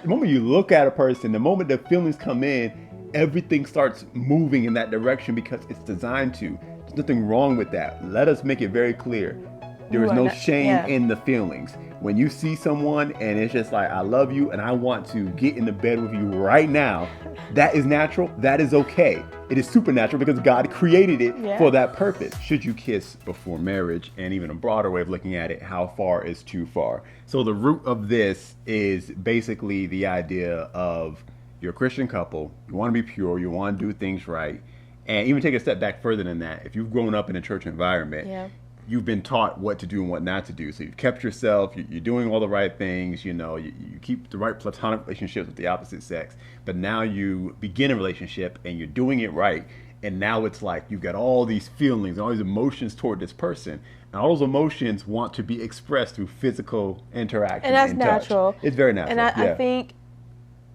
The moment you look at a person, the moment the feelings come in, everything starts moving in that direction because it's designed to. There's nothing wrong with that. Let us make it very clear. There You is are no not, shame yeah. in the feelings. When you see someone and it's just like, I love you and I want to get in the bed with you right now, that is natural. That is okay. It is supernatural because God created it Yeah. for that purpose. Should you kiss before marriage? And even a broader way of looking at it, how far is too far? So the root of this is basically the idea of you're a Christian couple, you want to be pure, you want to do things right. And even take a step back further than that, if you've grown up in a church environment, Yeah. you've been taught what to do and what not to do. So you've kept yourself, you're doing all the right things, you keep the right platonic relationships with the opposite sex. But now you begin a relationship and you're doing it right. And now it's like you've got all these feelings and all these emotions toward this person. And all those emotions want to be expressed through physical And interaction that's and touch. natural. It's very And natural. I Yeah. think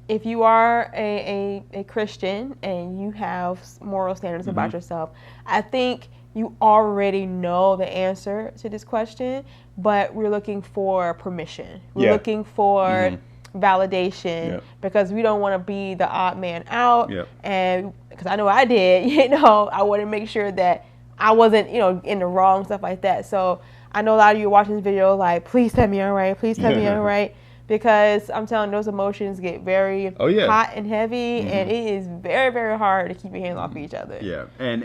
if you are a Christian and you have moral standards Mm-hmm. about yourself, I think you already know the answer to this question, but we're looking for permission. We're Yeah. looking for Mm-hmm. validation Yeah. because we don't want to be the odd man out. Yeah. And because I know I did, I want to make sure that I wasn't, in the wrong, stuff like that. So I know a lot of you watching this video like, please tell me I'm right, please tell me I'm right. Because I'm telling you, those emotions get very Oh yeah. hot and heavy, and it is very, very hard to keep your hands off of each other. Yeah, and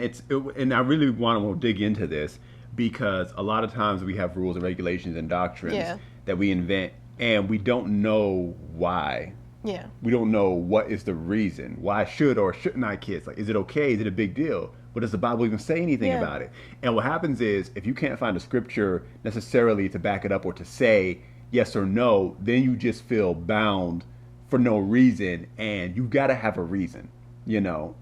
and I really want to dig into this because a lot of times we have rules and regulations and doctrines Yeah. that we invent, and we don't know why. Yeah. We don't know what is the reason. Why should or shouldn't I kiss? Like, is it okay? Is it a big deal? But does the Bible even say anything Yeah. about it? And what happens is, if you can't find a scripture necessarily to back it up or to say yes or no, then you just feel bound for no reason, and you got to have a reason.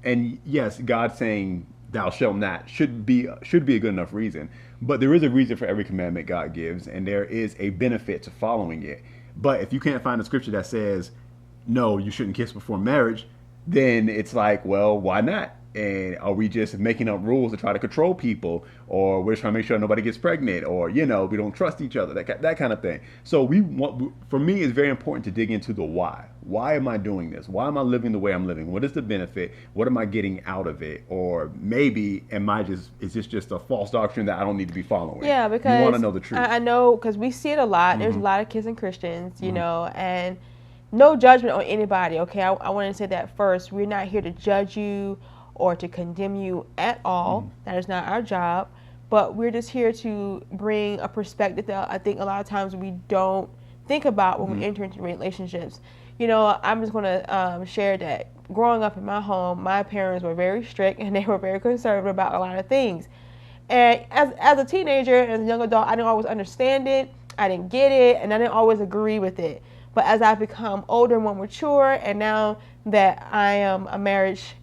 And yes, God saying thou shalt not should be a good enough reason, but there is a reason for every commandment God gives, and there is a benefit to following it. But if you can't find a scripture that says no, you shouldn't kiss before marriage, then it's like, well, why not? And are we just making up rules to try to control people, or we're trying to make sure nobody gets pregnant, or we don't trust each other, that kind of thing. So for me, it's very important to dig into the why. Why am I doing this? Why am I living the way I'm living? What is the benefit? What am I getting out of it? Or maybe is this just a false doctrine that I don't need to be following? Yeah, You want to because know the truth. I know, because we see it a lot. There's a Mm-hmm. lot of kids and Christians, and no judgment on anybody, okay? I want to say that first. We're not here to judge you or to condemn you at all. Mm-hmm. That is not our job. But we're just here to bring a perspective that I think a lot of times we don't think about when we enter into relationships. I'm just going to share that growing up in my home, my parents were very strict and they were very conservative about a lot of things. And as a teenager, as a young adult, I didn't always understand it. I didn't get it, and I didn't always agree with it. But as I've become older and more mature, and now that I am a marriage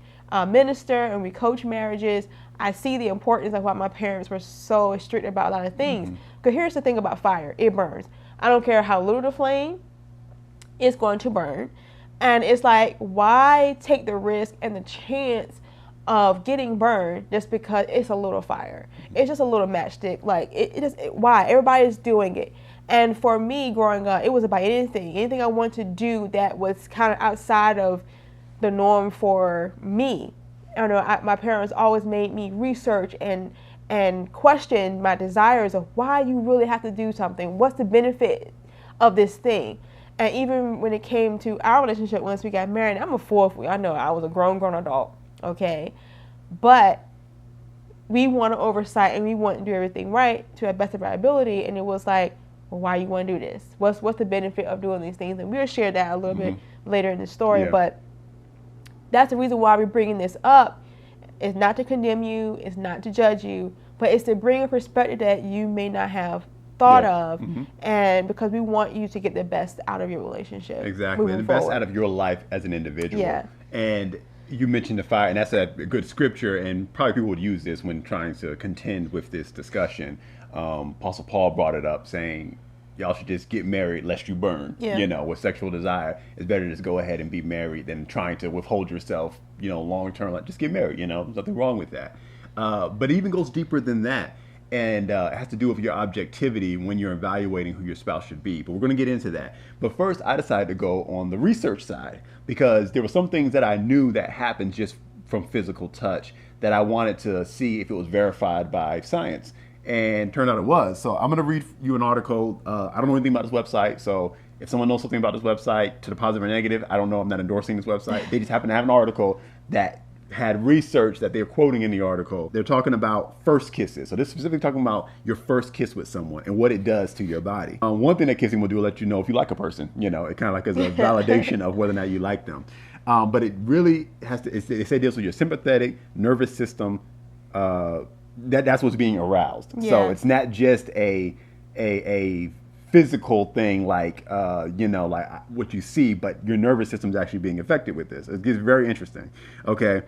minister and we coach marriages, I see the importance of why my parents were so strict about a lot of things. Because here's the thing about fire: it burns. I don't care how little the flame, it's going to burn. And it's like, why take the risk and the chance of getting burned just because it's a little fire? It's just a little matchstick. Like, why? Everybody's doing it. And for me, growing up, it was about anything I wanted to do that was kind of outside of the norm for me. My parents always made me research and question my desires of why you really have to do something. What's the benefit of this thing? And even when it came to our relationship, once we got married, I'm a fourth. I know I was a grown adult, okay? But we want to oversight and we want to do everything right to the best of our ability. And it was like, well, why you want to do this? What's the benefit of doing these things? And we'll share that a little bit later in the story. Yeah. But that's the reason why we're bringing this up. It's not to condemn you. It's not to judge you. But it's to bring a perspective that you may not have thought of, and because we want you to get the best out of your relationship. Exactly, and the best out of your life as an individual. Yeah. And you mentioned the fire, and that's a good scripture, and probably people would use this when trying to contend with this discussion. Apostle Paul brought it up, saying, y'all should just get married lest you burn. Yeah. With sexual desire, it's better to just go ahead and be married than trying to withhold yourself, long term. Like, just get married. There's nothing wrong with that. But it even goes deeper than that. and it has to do with your objectivity when you're evaluating who your spouse should be. But we're going to get into that. But first, I decided to go on the research side because there were some things that I knew that happened just from physical touch that I wanted to see if it was verified by science. And turned out it was. So I'm going to read you an article. I don't know anything about this website, so if someone knows something about this website, to the positive or negative, I don't know. I'm not endorsing this website. They just happen to have an article that had research that they're quoting in the article. They're talking about first kisses. So this is specifically talking about your first kiss with someone and what it does to your body. One thing that kissing will do will let you know if you like a person. You know, it kind of like is a validation of whether or not you like them. But it really has to, they say deals with your sympathetic nervous system. That's what's being aroused. Yeah. So it's not just a physical thing like like what you see, but your nervous system is actually being affected with this. It gets very interesting. Okay,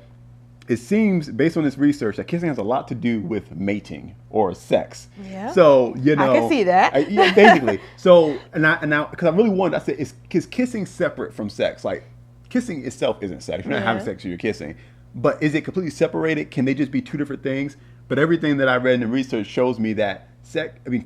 it seems based on this research that kissing has a lot to do with mating or sex. Yeah. So I can see that. Yeah, basically. So and now because I really wanted, I said, is kissing separate from sex? Like kissing itself isn't sex. You're not having sex, you're kissing. But is it completely separated? Can they just be two different things? But everything that I read in the research shows me that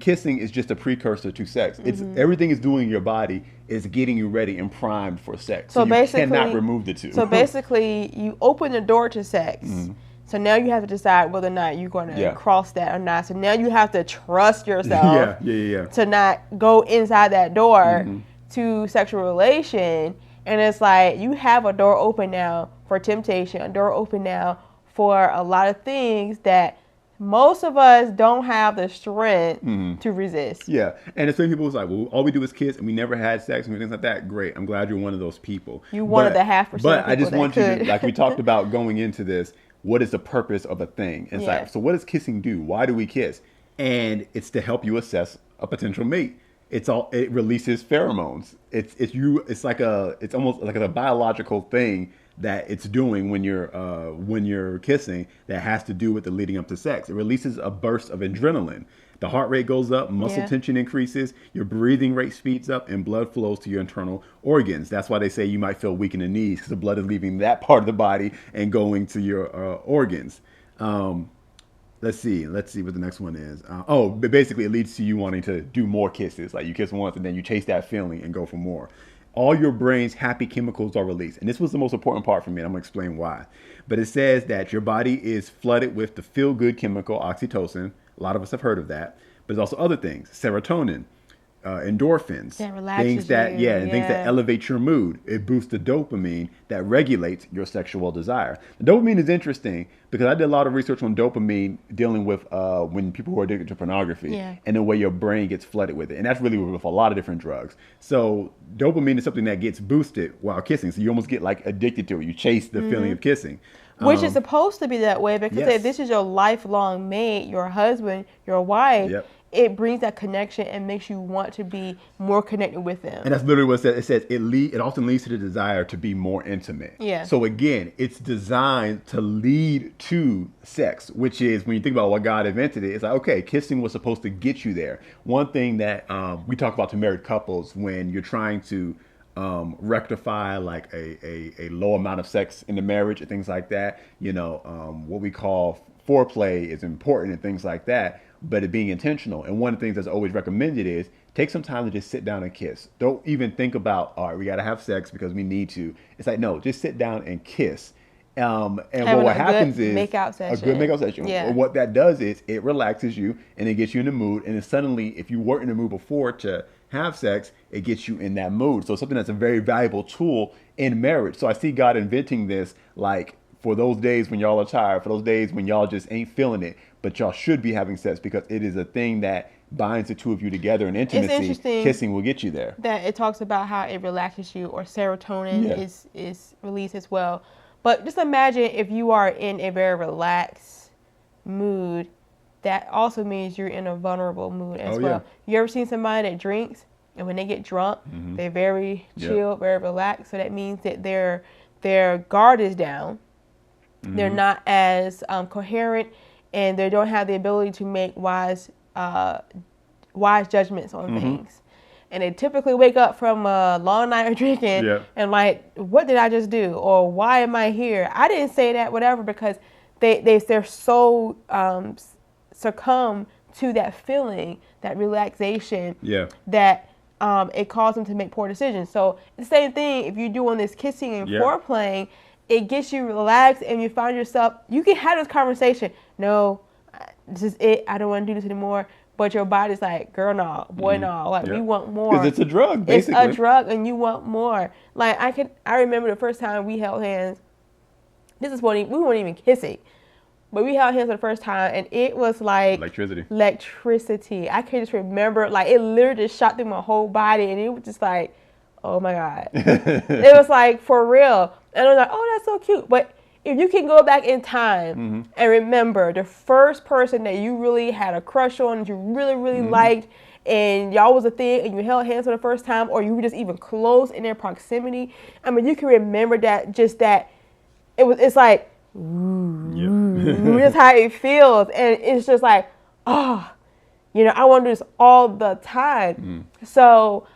kissing is just a precursor to sex. It's everything it's doing in your body is getting you ready and primed for sex. So you cannot remove the two. So basically, you open the door to sex. Mm-hmm. So now you have to decide whether or not you're going to cross that or not. So now you have to trust yourself to not go inside that door to sexual relation. And it's like you have a door open now for temptation, a door open now for a lot of things that most of us don't have the strength to resist. Yeah. And the same people was like, well, all we do is kiss and we never had sex and things like that. Great. I'm glad you're one of those people. You one of the 0.5%. But I just want you to, like we talked about going into this, what is the purpose of a thing? It's like, so what does kissing do? Why do we kiss? And it's to help you assess a potential mate. It releases pheromones. It's almost like a biological thing that it's doing when you're kissing that has to do with the leading up to sex. It releases a burst of adrenaline. The heart rate goes up, muscle tension increases, your breathing rate speeds up, and blood flows to your internal organs. That's why they say you might feel weak in the knees because the blood is leaving that part of the body and going to your organs. Let's see what the next one is. But basically it leads to you wanting to do more kisses. Like you kiss once and then you chase that feeling and go for more. All your brain's happy chemicals are released. And this was the most important part for me, and I'm going to explain why. But it says that your body is flooded with the feel-good chemical oxytocin. A lot of us have heard of that. But there's also other things, serotonin, endorphins, things that elevate your mood. It boosts the dopamine that regulates your sexual desire. The dopamine is interesting because I did a lot of research on dopamine dealing with when people who are addicted to pornography and the way your brain gets flooded with it. And that's really with a lot of different drugs. So dopamine is something that gets boosted while kissing. So you almost get like addicted to it. You chase the feeling of kissing. Which is supposed to be that way because if this is your lifelong mate, your husband, your wife, it brings that connection and makes you want to be more connected with them. And that's literally what it says. It often leads to the desire to be more intimate. Yeah. So again, it's designed to lead to sex, which is when you think about what God invented it, it's like, okay, kissing was supposed to get you there. One thing that we talk about to married couples when you're trying to rectify like a low amount of sex in the marriage and things like that, what we call foreplay is important and things like that, but it being intentional. And one of the things that's always recommended is take some time to just sit down and kiss. Don't even think about, all right, we got to have sex because we need to. It's like, no, just sit down and kiss. And what happens is a good makeout session. Yeah. What that does is it relaxes you and it gets you in the mood. And then suddenly, if you weren't in the mood before to have sex, it gets you in that mood. So something that's a very valuable tool in marriage. So I see God inventing this, like for those days when y'all are tired, for those days when y'all just ain't feeling it, but y'all should be having sex because it is a thing that binds the two of you together in intimacy. It's interesting kissing will get you there. That it talks about how it relaxes you, or serotonin is released as well. But just imagine if you are in a very relaxed mood, that also means you're in a vulnerable mood as well. You ever seen somebody that drinks and when they get drunk, they're very chill, very relaxed. So that means that their guard is down. They're not as coherent, and they don't have the ability to make wise judgments on things. And they typically wake up from a long night of drinking and like, what did I just do? Or why am I here? I didn't say that, whatever, because they're so succumb to that feeling, that relaxation, Yeah. that it caused them to make poor decisions. So the same thing, if you're doing this kissing and Yeah. foreplaying, it gets you relaxed and you find yourself, you can have this conversation. No, this is it. I don't want to do this anymore. But your body's like, girl, no, boy, no. Like, we want more. Because it's a drug, basically. It's a drug and you want more. Like, I remember the first time we held hands. We weren't even kissing. But we held hands for the first time, and it was like electricity. I can just remember, like, it literally just shot through my whole body, and it was just like, oh my God. It was like, for real. And I was like, oh, that's so cute. But if you can go back in time and remember the first person that you really had a crush on, that you really, really liked, and y'all was a thing, and you held hands for the first time, or you were just even close in their proximity, I mean, you can remember that, it's like, that's how it feels, and it's just like, oh, I want to do this all the time. So,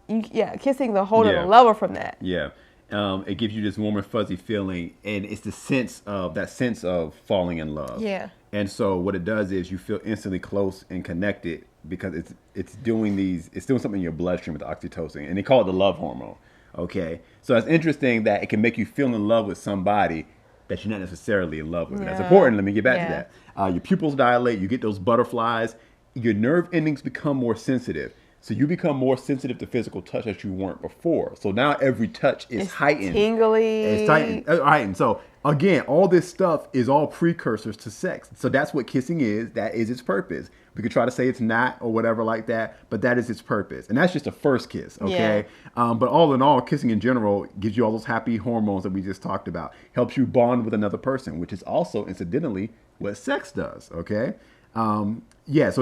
kissing the whole other level from that. Yeah, it gives you this warm and fuzzy feeling, and it's the sense of falling in love. Yeah. And so what it does is you feel instantly close and connected because it's doing something in your bloodstream with oxytocin, and they call it the love hormone. Okay, so it's interesting that it can make you feel in love with somebody that you're not necessarily in love with. Yeah. That's important. Let me get back to that. Your pupils dilate, you get those butterflies, your nerve endings become more sensitive. So you become more sensitive to physical touch as you weren't before. So now every touch is heightened. Tingly. It's heightened. So again, all this stuff is all precursors to sex. So that's what kissing is. That is its purpose. We could try to say it's not or whatever like that, but that is its purpose. And that's just a first kiss, okay? Yeah. But all in all, kissing in general gives you all those happy hormones that we just talked about. Helps you bond with another person, which is also, incidentally, what sex does, okay? So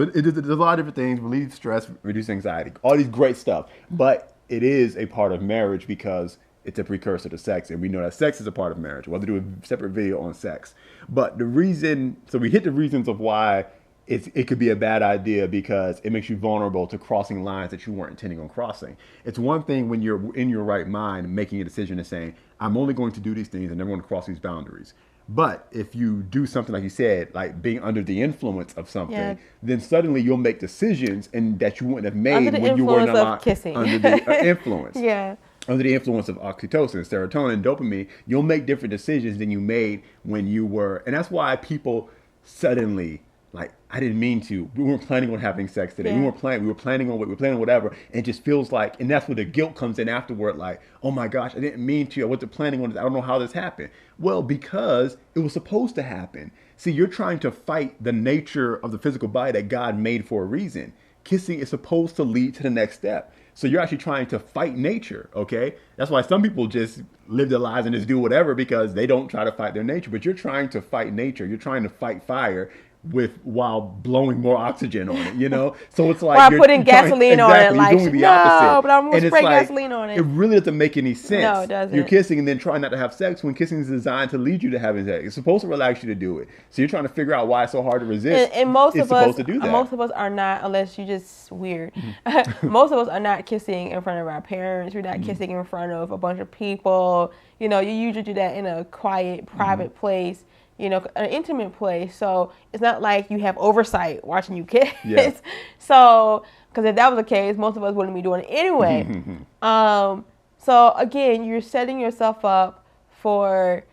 there's a lot of different things: relieve stress, reduce anxiety, all these great stuff. But it is a part of marriage because it's a precursor to sex, and we know that sex is a part of marriage. We'll have to do a separate video on sex. But we hit the reasons of why it could be a bad idea, because it makes you vulnerable to crossing lines that you weren't intending on crossing. It's one thing when you're in your right mind making a decision and saying, I'm only going to do these things and never going to cross these boundaries. But if you do something, like you said, like being under the influence of something, then suddenly you'll make decisions and that you wouldn't have made when you weren't allowed kissing. Under the influence. Yeah. Under the influence of oxytocin, serotonin, dopamine, you'll make different decisions than you made when you were. And that's why people suddenly, like, I didn't mean to. We weren't planning on having sex today. Yeah. We were planning on whatever. And it just feels like, and that's where the guilt comes in afterward. Like, oh my gosh, I didn't mean to. I wasn't planning on this. I don't know how this happened. Well, because it was supposed to happen. See, you're trying to fight the nature of the physical body that God made for a reason. Kissing is supposed to lead to the next step. So you're actually trying to fight nature, okay? That's why some people just live their lives and just do whatever because they don't try to fight their nature. But you're trying to fight nature. You're trying to fight fire while blowing more oxygen on it, So it's like you're putting gasoline on it, like, doing the opposite. But I'm gonna spray gasoline on it. It really doesn't make any sense. No, it doesn't. You're kissing and then trying not to have sex when kissing is designed to lead you to having sex. It's supposed to relax you to do it. So you're trying to figure out why it's so hard to resist. And most of us are not, unless you're just weird. Most of us are not kissing in front of our parents. We're not kissing in front of a bunch of people. You usually do that in a quiet, private place. An intimate place. So it's not like you have oversight watching you kiss. Yeah. So, because if that was the case, most of us wouldn't be doing it anyway. So again, you're setting yourself up for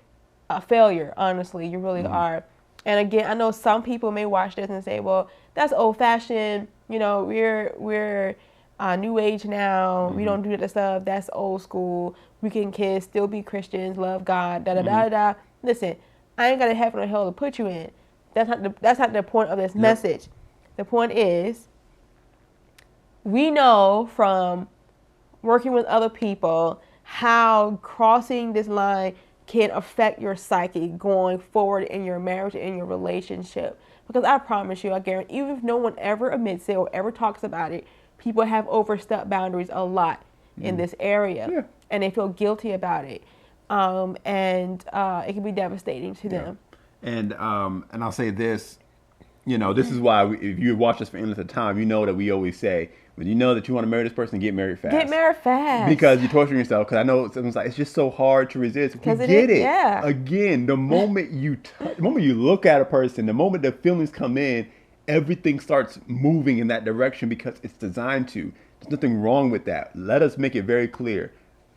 a failure. Honestly, you really are. And again, I know some people may watch this and say, "Well, that's old fashioned. We're new age now. We don't do that stuff. That's old school. We can kiss, still be Christians, love God. Da da da da." Listen. I ain't got a heaven or hell to put you in. That's not the point of this message. The point is, we know from working with other people how crossing this line can affect your psyche going forward in your marriage, in your relationship. Because I promise you, I guarantee, even if no one ever admits it or ever talks about it, people have overstepped boundaries a lot in this area, and they feel guilty about it. And it can be devastating to them. And I'll say this, this is why if you watch us for any length of time, you know that we always say, when you know that you want to marry this person, get married fast. Get married fast. Because you're torturing yourself. Because I know someone's like, it's just so hard to resist. We get it. Yeah. Again, the moment you look at a person, the moment the feelings come in, everything starts moving in that direction because it's designed to. There's nothing wrong with that. Let us make it very clear.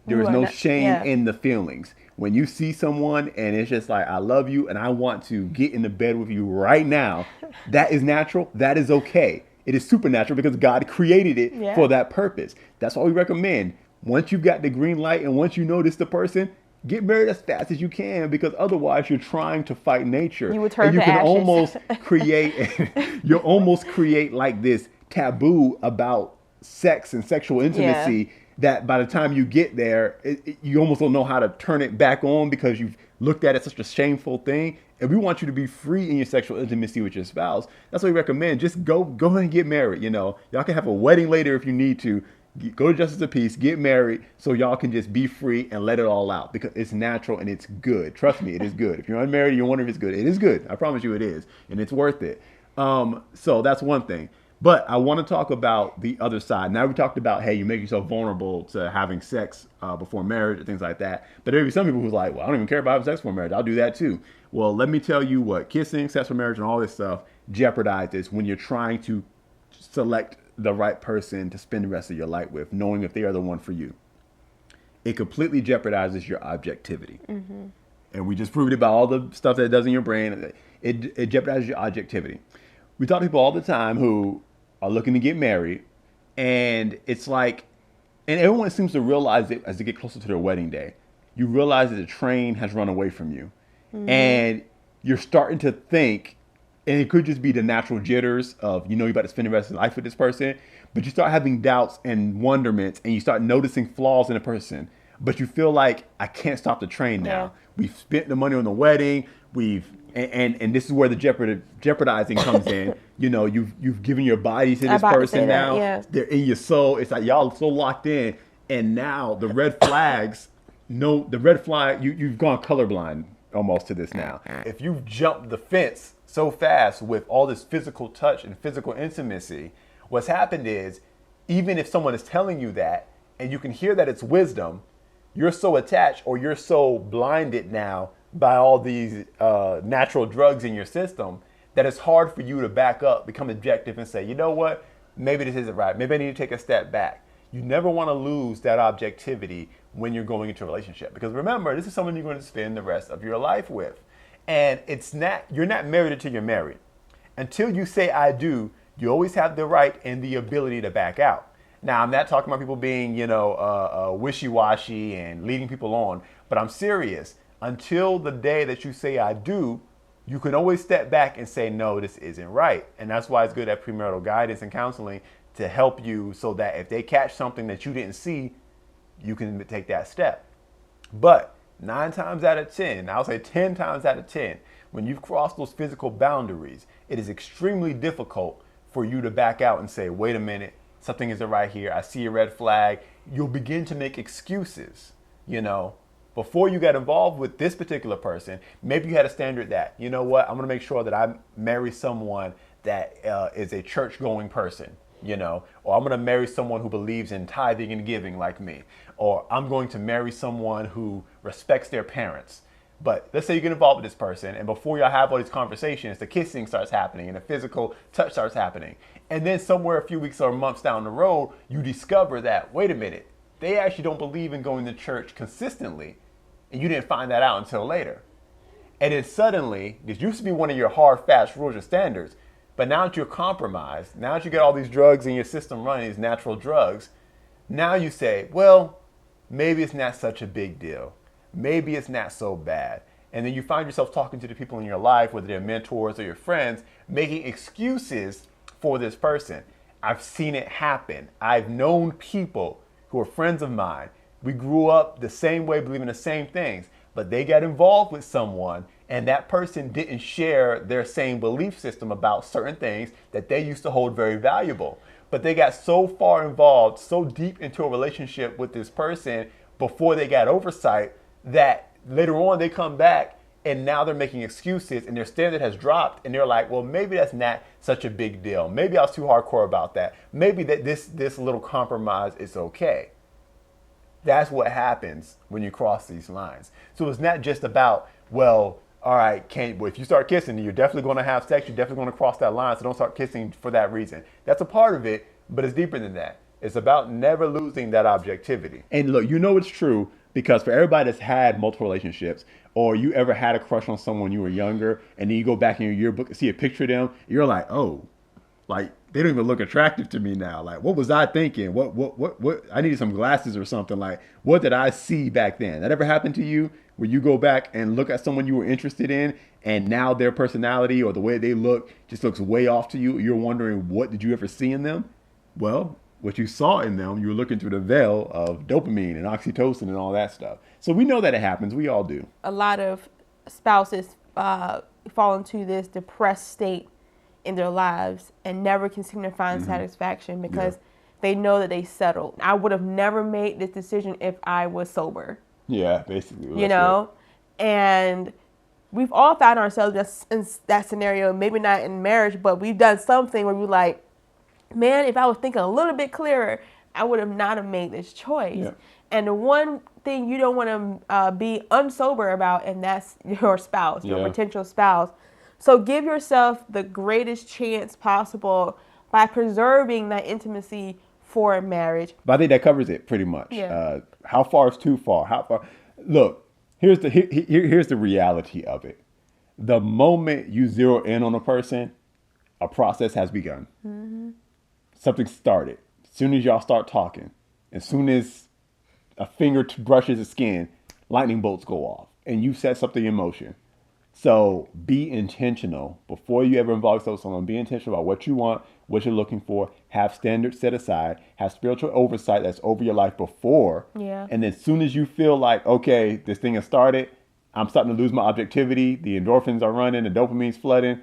There is no shame in the feelings. When you see someone and it's just like, I love you and I want to get in the bed with you right now, that is natural. That is okay. It is supernatural because God created it for that purpose. That's why we recommend. Once you've got the green light and once you notice the person, get married as fast as you can, because otherwise you're trying to fight nature. You will turn and you to can ashes. almost create like this taboo about sex and sexual intimacy that by the time you get there, you almost don't know how to turn it back on because you've looked at it such a shameful thing. And we want you to be free in your sexual intimacy with your spouse. That's what we recommend. Just go ahead and get married. You know, y'all can have a wedding later if you need to. Go to Justice of Peace, get married, so y'all can just be free and let it all out because it's natural and it's good. Trust me, it is good. If you're unmarried and you wonder if it's good, it is good. I promise you it is. And it's worth it. So that's one thing. But I want to talk about the other side. Now we talked about, hey, you make yourself vulnerable to having sex before marriage and things like that. But there be some people who's like, well, I don't even care about having sex before marriage. I'll do that too. Well, let me tell you what kissing, sex for marriage, and all this stuff jeopardizes when you're trying to select the right person to spend the rest of your life with, knowing if they are the one for you. It completely jeopardizes your objectivity. Mm-hmm. And we just proved it by all the stuff that it does in your brain. It jeopardizes your objectivity. We talk to people all the time who are looking to get married, and it's like, and everyone seems to realize it as they get closer to their wedding day. You realize that the train has run away from you. Mm-hmm. And you're starting to think, and it could just be the natural jitters of, you know, you're about to spend the rest of your life with this person, but you start having doubts and wonderments, and you start noticing flaws in a person. But you feel like, I can't stop the train now. Yeah. We've spent the money on the wedding. And this is where the jeopardizing comes in. You know, you've given your body to this person now. Yeah. They're in your soul. It's like y'all so locked in, and now the red flags. You've gone colorblind almost to this now. If you've jumped the fence so fast with all this physical touch and physical intimacy, what's happened is, even if someone is telling you that, and you can hear that it's wisdom, you're so attached or you're so blinded now by all these natural drugs in your system that it's hard for you to back up, become objective, and say, you know what, maybe this isn't right. Maybe I need to take a step back. You never want to lose that objectivity when you're going into a relationship, because remember, this is someone you're going to spend the rest of your life with. And you're not married until you're married. Until you say I do, you always have the right and the ability to back out. Now, I'm not talking about people being, wishy-washy and leading people on, but I'm serious. Until the day that you say I do, you can always step back and say, no, this isn't right. And that's why it's good at premarital guidance and counseling to help you, so that if they catch something that you didn't see, you can take that step. But 9 times out of 10, I'll say 10 times out of 10, when you've crossed those physical boundaries, it is extremely difficult for you to back out and say, wait a minute, something isn't right here. I see a red flag. You'll begin to make excuses, Before you got involved with this particular person, maybe you had a standard that, you know what, I'm going to make sure that I marry someone that is a church-going person, or I'm going to marry someone who believes in tithing and giving like me, or I'm going to marry someone who respects their parents. But let's say you get involved with this person, and before y'all have all these conversations, the kissing starts happening and the physical touch starts happening. And then somewhere a few weeks or months down the road, you discover that, wait a minute, they actually don't believe in going to church consistently. And you didn't find that out until later. And then suddenly, this used to be one of your hard, fast rules and standards. But now that you're compromised, now that you get all these drugs in your system running, these natural drugs, now you say, well, maybe it's not such a big deal. Maybe it's not so bad. And then you find yourself talking to the people in your life, whether they're mentors or your friends, making excuses for this person. I've seen it happen. I've known people who are friends of mine. We grew up the same way, believing the same things, but they got involved with someone, and that person didn't share their same belief system about certain things that they used to hold very valuable. But they got so far involved, so deep into a relationship with this person before they got oversight, that later on they come back and now they're making excuses and their standard has dropped, and they're like, well, maybe that's not such a big deal. Maybe I was too hardcore about that. Maybe that this little compromise is okay. That's what happens when you cross these lines. So it's not just about, well, all right, well, if you start kissing, you're definitely going to have sex. You're definitely going to cross that line. So don't start kissing for that reason. That's a part of it, but it's deeper than that. It's about never losing that objectivity. And look, you know it's true because for everybody that's had multiple relationships, or you ever had a crush on someone when you were younger, and then you go back in your yearbook and see a picture of them, you're like, oh, like they don't even look attractive to me now. Like, what was I thinking? What? I needed some glasses or something. Like, what did I see back then? That ever happened to you? Where you go back and look at someone you were interested in, and now their personality or the way they look just looks way off to you. You're wondering, what did you ever see in them? Well, what you saw in them, you were looking through the veil of dopamine and oxytocin and all that stuff. So we know that it happens. We all do. A lot of spouses fall into this depressed state in their lives and never can seem to find satisfaction because they know that they settled. I would have never made this decision if I was sober. Yeah, basically. You know? And we've all found ourselves in that scenario, maybe not in marriage, but we've done something where we're like, man, if I was thinking a little bit clearer, I would have not have made this choice. Yeah. And the one thing you don't want to be unsober about, and that's your spouse, your potential spouse. So give yourself the greatest chance possible by preserving that intimacy for marriage. But I think that covers it pretty much. Yeah. How far is too far? How far? Look, here's the reality of it. The moment you zero in on a person, a process has begun. Mm-hmm. Something started. As soon as y'all start talking, as soon as a finger brushes the skin, lightning bolts go off, and you set something in motion. So be intentional before you ever involve yourself with someone. Be intentional about what you want, what you're looking for. Have standards set aside. Have spiritual oversight that's over your life before. Yeah. And then as soon as you feel like, okay, this thing has started, I'm starting to lose my objectivity. The endorphins are running, the dopamine's flooding.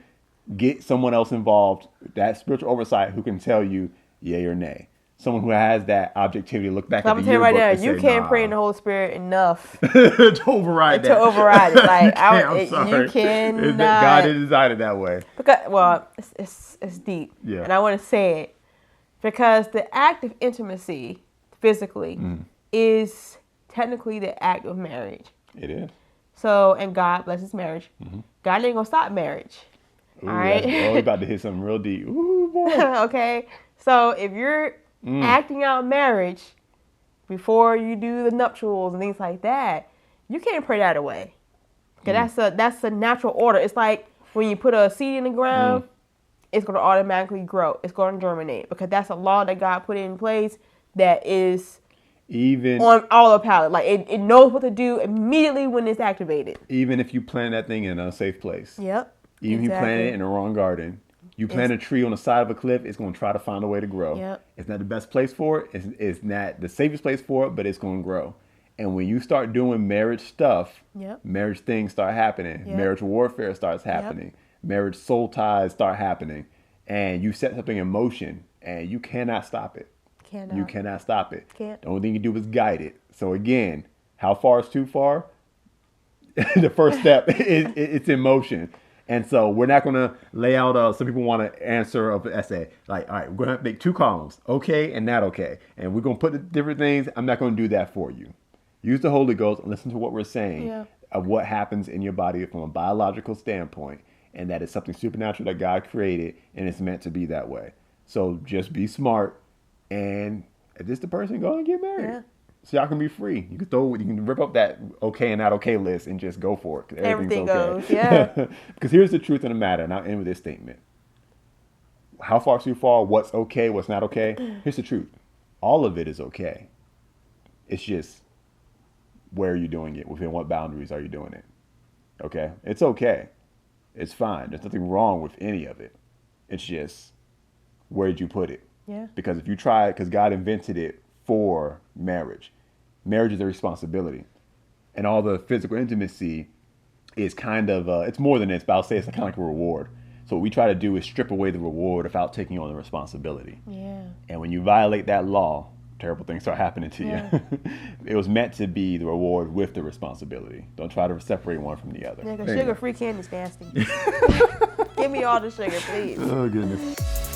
Get someone else involved. That spiritual oversight who can tell you yay or nay. Someone who has that objectivity, look back at the yearbook right now, and you say, can't pray in the Holy Spirit enough to override that. To override it, like I'm sorry. You cannot. God didn't design it that way. Because it's deep, yeah. And I want to say it because the act of intimacy, physically, is technically the act of marriage. It is. So, and God blesses marriage. Mm-hmm. God ain't gonna stop marriage. Ooh, all right. We're about to hit something real deep. Ooh, boy. Okay. So if you're acting out marriage before you do the nuptials and things like that, you can't pray that away. Because that's a natural order. It's like when you put a seed in the ground, it's going to automatically grow. It's going to germinate because that's a law that God put in place that is even on autopilot. Like it knows what to do immediately when it's activated. Even if you plant that thing in an unsafe place. Yep. Even if you plant it in the wrong garden. You plant a tree on the side of a cliff, it's going to try to find a way to grow. Yep. It's not the best place for it. It's not the safest place for it, but it's going to grow. And when you start doing marriage stuff, marriage things start happening. Yep. Marriage warfare starts happening. Yep. Marriage soul ties start happening. And you set something in motion, and you cannot stop it. You cannot stop it. Can't. The only thing you do is guide it. So again, how far is too far? The first step is it's in motion. And so we're not going to lay out, some people want to answer of an essay. Like, all right, we're going to make 2 columns, okay and not okay. And we're going to put the different things. I'm not going to do that for you. Use the Holy Ghost and listen to what we're saying of what happens in your body from a biological standpoint. And that is something supernatural that God created and it's meant to be that way. So just be smart. And if this the person, go and get married. Yeah. So y'all can be free. You can rip up that okay and not okay list and just go for it. Everything okay. goes, yeah. Because here's the truth of the matter, and I'll end with this statement. How far too far? What's okay? What's not okay? Here's the truth. All of it is okay. It's just where are you doing it? Within what boundaries are you doing it? Okay? It's okay. It's fine. There's nothing wrong with any of it. It's just where'd you put it? Yeah. Because if you try it, because God invented it for marriage. Marriage is a responsibility. And all the physical intimacy is kind of, it's more than this, but I'll say it's kind of like a reward. So what we try to do is strip away the reward without taking on the responsibility. Yeah. And when you violate that law, terrible things start happening to you. It was meant to be the reward with the responsibility. Don't try to separate one from the other. Yeah, because sugar-free candy's nasty. Give me all the sugar, please. Oh, goodness.